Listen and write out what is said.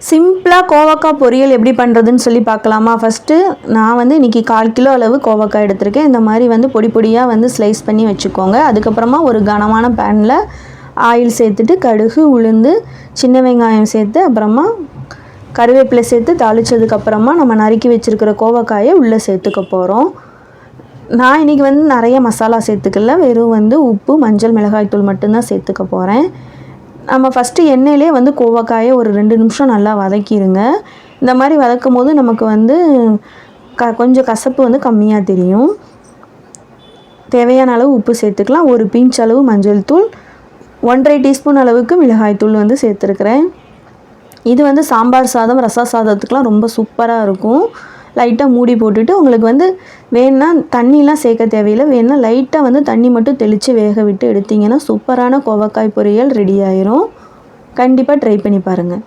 சிம்பிளாக கோவக்காய் பொரியல் எப்படி பண்ணுறதுன்னு சொல்லி பார்க்கலாமா? ஃபஸ்ட்டு நான் வந்து இன்றைக்கி 1/4 கிலோ அளவு கோவக்காய் எடுத்திருக்கேன். இந்த மாதிரி வந்து பொடி பொடியாக வந்து ஸ்லைஸ் பண்ணி வச்சுக்கோங்க. அதுக்கப்புறமா ஒரு கனமான பேனில் ஆயில் சேர்த்துட்டு கடுகு, உளுந்து, சின்ன வெங்காயம் சேர்த்து அப்புறமா கருவேப்பிலை சேர்த்து தாளித்ததுக்கப்புறமா நம்ம நறுக்கி வச்சுருக்கிற கோவக்காயை உள்ளே சேர்த்துக்க போகிறோம். நான் இன்றைக்கி வந்து நிறைய மசாலா சேர்த்துக்கல, வெறும் வந்து உப்பு, மஞ்சள், மிளகாய்த்தூள் மட்டும்தான் சேர்த்துக்க போகிறேன். நம்ம ஃபஸ்ட்டு எண்ணெயிலே வந்து கோவக்காயை ஒரு 2 நிமிஷம் நல்லா வதக்கிடுங்க. இந்த மாதிரி வதக்கும் போது நமக்கு வந்து கொஞ்சம் கசப்பு வந்து கம்மியாக தெரியும். தேவையான அளவு உப்பு சேர்த்துக்கலாம். ஒரு பிஞ்ச் அளவு மஞ்சள் தூள், 1.5 டீஸ்பூன் அளவுக்கு மிளகாய்த்தூள் வந்து சேர்த்துருக்குறேன். இது வந்து சாம்பார் சாதம், ரச சாதத்துக்கெலாம் ரொம்ப சூப்பராக இருக்கும். லைட்டாக மூடி போட்டுட்டு உங்களுக்கு வந்து வேணுன்னா தண்ணிலாம் சேர்க்க தேவையில்லை. வேணுன்னா லைட்டாக வந்து தண்ணி மட்டும் தெளித்து வேக விட்டு எடுத்திங்கன்னா சூப்பரான கோவக்காய் பொரியல் ரெடி ஆயிரும். கண்டிப்பாக ட்ரை பண்ணி பாருங்கள்.